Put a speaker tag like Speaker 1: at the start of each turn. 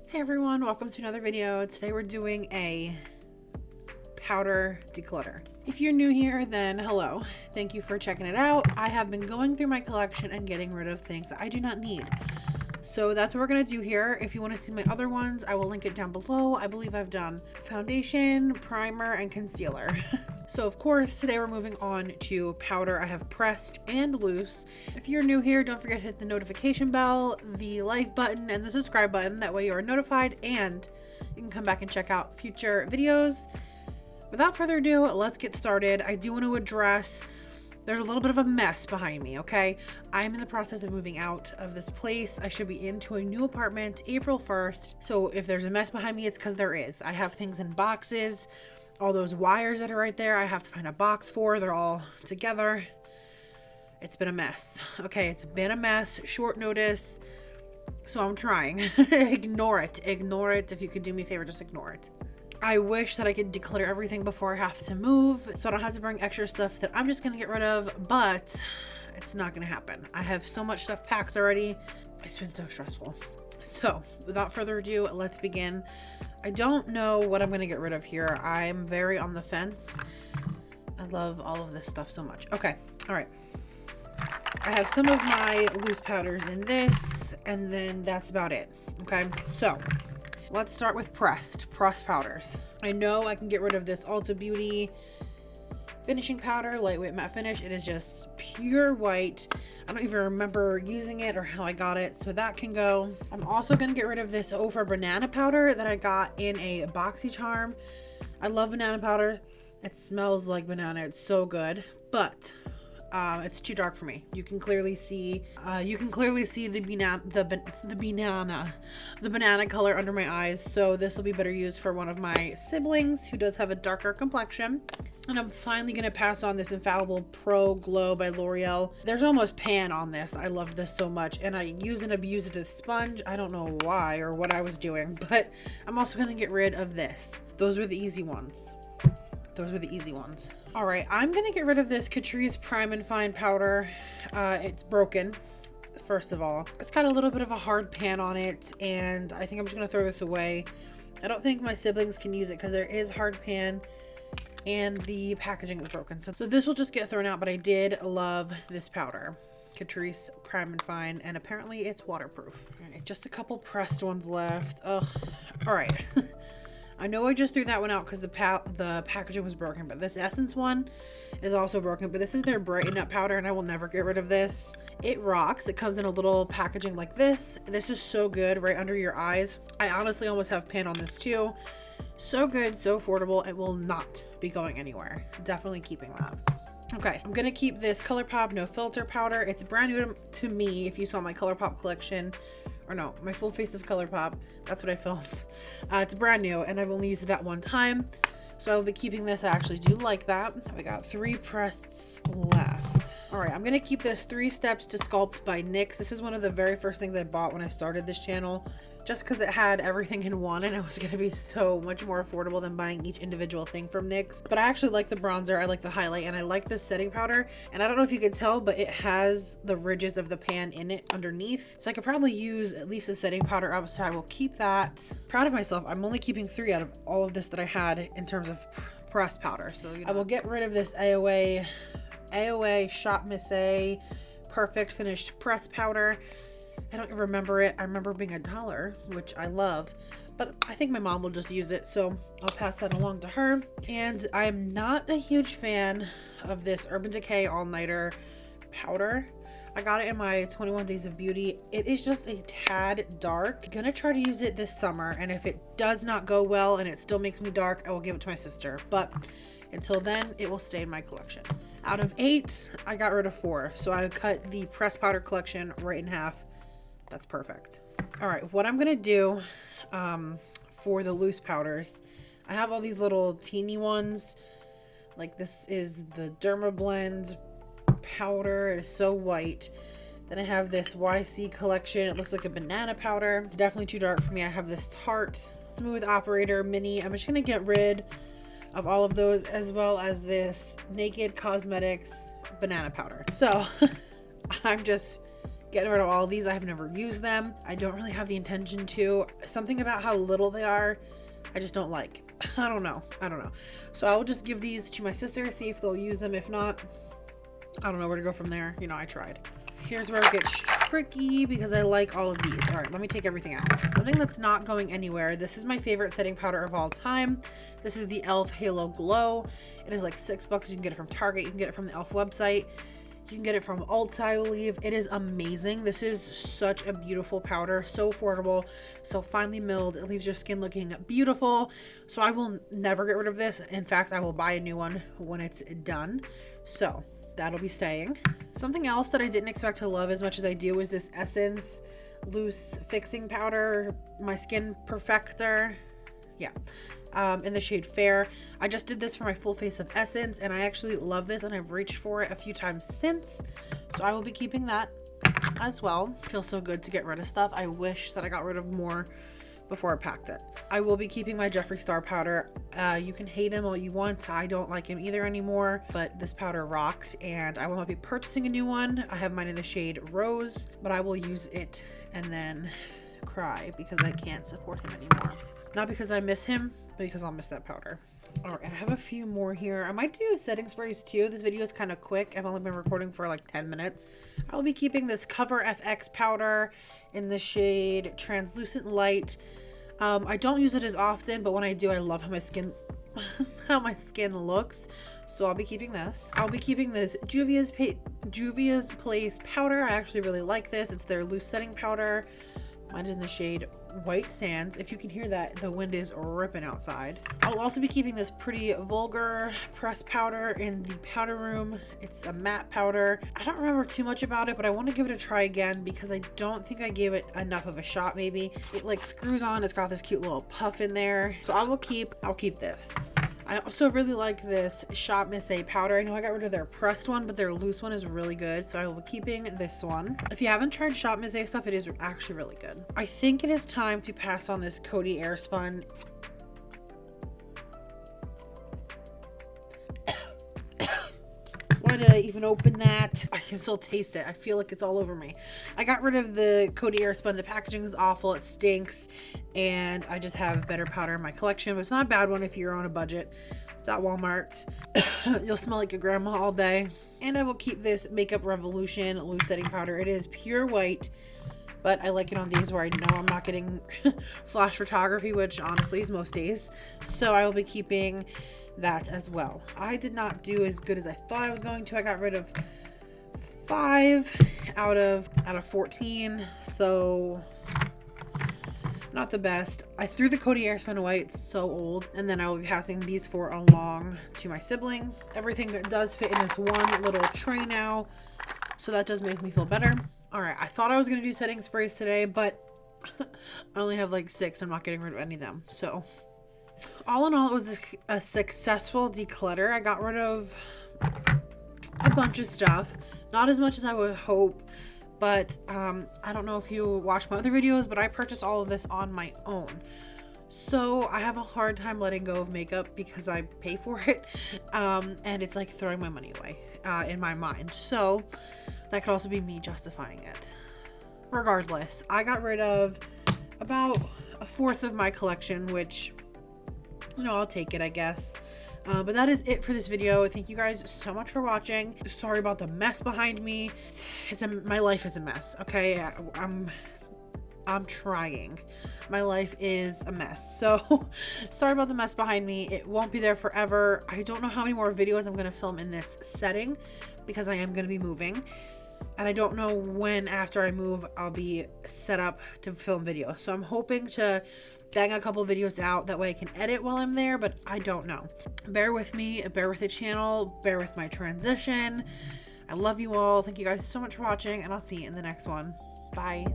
Speaker 1: Hey everyone, welcome to another video. Today we're doing a powder declutter. If you're new here, then hello. Thank you for checking it out. I have been going through my collection and getting rid of things I do not need. So that's what we're gonna do here. If you want to see my other ones, I will link it down below. I believe I've done foundation, primer, and concealer. So of course, today we're moving on to powder. I have pressed and loose. If you're new here, don't forget to hit the notification bell, the like button, and the subscribe button. That way you are notified and you can come back and check out future videos. Without further ado, let's get started. I do want to address there's a little bit of a mess behind me, okay? I'm in the process of moving out of this place. I should be into a new apartment April 1st. So if there's a mess behind me, it's because there is. I have things in boxes. All those wires that are right there, I have to find a box for. They're all together. It's been a mess. Okay, it's been a mess. Short notice. So I'm trying. Ignore it. Ignore it. If you could do me a favor, just ignore it. I wish that I could declutter everything before I have to move, so I don't have to bring extra stuff that I'm just gonna get rid of, but it's not gonna happen. I have so much stuff packed already. It's been so stressful. So without further ado, let's begin. I don't know what I'm gonna get rid of here. I'm very on the fence. I love all of this stuff so much. Okay, all right. I have some of my loose powders in this, and then that's about it. Okay, so let's start with pressed powders. I know I can get rid of this Ulta Beauty finishing powder, lightweight matte finish. It is just pure white. I don't even remember using it or how I got it, so that can go. I'm also gonna get rid of this Over banana powder that I got in a BoxyCharm. I love banana powder. It smells like banana. It's so good, but it's too dark for me. You can clearly see the banana color under my eyes. So this will be better used for one of my siblings who does have a darker complexion. And I'm finally gonna pass on this Infallible Pro Glow by L'Oreal. There's almost pan on this. I love this so much, and I use and abuse it as a sponge. I don't know why or what I was doing, but I'm also gonna get rid of this. Those were the easy ones. All right, I'm gonna get rid of this Catrice Prime and Fine powder. It's broken, first of all. It's got a little bit of a hard pan on it, and I think I'm just gonna throw this away. I don't think my siblings can use it because there is hard pan and the packaging is broken. So this will just get thrown out, but I did love this powder. Catrice Prime and Fine, and apparently it's waterproof. All right, just a couple pressed ones left. Ugh. All right. I know I just threw that one out because the packaging was broken, but this Essence one is also broken. But this is their Brighten Up Powder, and I will never get rid of this. It rocks. It comes in a little packaging like this. This is so good, right under your eyes. I honestly almost have pan on this too. So good, so affordable. It will not be going anywhere. Definitely keeping that. Okay, I'm gonna keep this Colourpop No Filter powder. It's brand new to me. If you saw my Colourpop collection, or no, my full face of Colourpop, that's what I filmed. It's brand new, and I've only used it that one time, so I'll be keeping this. I actually do like that. We got 3 pressed left. All right, I'm gonna keep this 3 Steps to Sculpt by NYX. This is one of the very first things I bought when I started this channel, just because it had everything in one, and it was going to be so much more affordable than buying each individual thing from NYX. But I actually like the bronzer, I like the highlight, and I like this setting powder. And I don't know if you can tell, but it has the ridges of the pan in it underneath. So I could probably use at least a setting powder up, so I will keep that. Proud of myself. I'm only keeping 3 out of all of this that I had in terms of pressed powder. So I will get rid of this AOA Shop Miss A Perfect Finished Pressed Powder. I don't remember it. I remember being $1, which I love, but I think my mom will just use it, so I'll pass that along to her. And I'm not a huge fan of this Urban Decay All Nighter powder. I got it in my 21 Days of Beauty. It is just a tad dark. I'm gonna try to use it this summer, and if it does not go well and it still makes me dark, I will give it to my sister, but until then, it will stay in my collection. Out of 8, I got rid of 4, so I cut the pressed powder collection right in half. That's perfect. All right, what I'm gonna do for the loose powders, I have all these little teeny ones. Like this is the Dermablend powder. It is so white. Then I have this YC collection. It looks like a banana powder. It's definitely too dark for me. I have this Tarte Smooth Operator Mini. I'm just gonna get rid of all of those, as well as this Naked Cosmetics banana powder. So I'm just getting rid of all of these. I have never used them. I don't really have the intention to. Something about how little they are, I just don't like. I don't know. So I will just give these to my sister, see if they'll use them. If not, I don't know where to go from there. You know, I tried. Here's where it gets tricky because I like all of these. All right, let me take everything out. Something that's not going anywhere. This is my favorite setting powder of all time. This is the e.l.f. Halo Glow. It is like $6. You can get it from Target. You can get it from the e.l.f. website. You can get it from Ulta, I believe. It is amazing. This is such a beautiful powder. So affordable. So finely milled. It leaves your skin looking beautiful. So I will never get rid of this. In fact, I will buy a new one when it's done. So that'll be staying. Something else that I didn't expect to love as much as I do is this Essence Loose Fixing Powder, my Skin Perfector. Yeah, in the shade Fair. I just did this for my full face of Essence, and I actually love this, and I've reached for it a few times since. So I will be keeping that as well. Feels so good to get rid of stuff. I wish that I got rid of more before I packed it. I will be keeping my Jeffree Star powder. You can hate him all you want. I don't like him either anymore, but this powder rocked, and I will not be purchasing a new one. I have mine in the shade Rose, but I will use it and then cry because I can't support him anymore. Not because I miss him, but because I'll miss that powder. All right, I have a few more here. I might do setting sprays too. This video is kind of quick. I've only been recording for like 10 minutes. I'll be keeping this Cover FX powder in the shade Translucent Light. I don't use it as often, but when I do, I love how my skin looks. So I'll be keeping this. I'll be keeping this Juvia's Place powder. I actually really like this. It's their loose setting powder. Mine's in the shade White Sands. If you can hear that, the wind is ripping outside. I'll also be keeping this Pretty Vulgar pressed powder in the powder room. It's a matte powder. I don't remember too much about it, but I want to give it a try again because I don't think I gave it enough of a shot. Maybe it like screws on. It's got this cute little puff in there. So I'll keep this. I also really like this Shop Miss A powder. I know I got rid of their pressed one, but their loose one is really good. So I will be keeping this one. If you haven't tried Shop Miss A stuff, it is actually really good. I think it is time to pass on this Coty Airspun. Why did I even open that? I can still taste it. I feel like it's all over me. I got rid of the Coty Airspun. The packaging is awful. It stinks. And I just have better powder in my collection. But it's not a bad one if you're on a budget. It's at Walmart. You'll smell like your grandma all day. And I will keep this Makeup Revolution loose setting powder. It is pure white. But I like it on these where I know I'm not getting flash photography, which honestly is most days. So I will be keeping that as well. I did not do as good as I thought I was going to. I got rid of 5 out of 14, so not the best. I threw the Coty Airspun away. It's so old. And then I will be passing these 4 along to my siblings. Everything that does fit in this one little tray now, so that does make me feel better. All right, I thought I was going to do setting sprays today, but I only have like 6. I'm not getting rid of any of them. So all in all, it was a successful declutter. I got rid of a bunch of stuff. Not as much as I would hope, but I don't know if you watch my other videos, but I purchased all of this on my own. So I have a hard time letting go of makeup because I pay for it. And it's like throwing my money away in my mind. So that could also be me justifying it. Regardless, I got rid of about 1/4 of my collection, which, you know, I'll take it, I guess. But that is it for this video. Thank you guys so much for watching. Sorry about the mess behind me. My life is a mess, okay? I'm trying. My life is a mess. So sorry about the mess behind me. It won't be there forever. I don't know how many more videos I'm going to film in this setting because I am going to be moving. And I don't know when after I move I'll be set up to film videos. So I'm hoping to bang a couple videos out. That way I can edit while I'm there, but I don't know. Bear with me, bear with the channel, bear with my transition. I love you all. Thank you guys so much for watching, and I'll see you in the next one. Bye.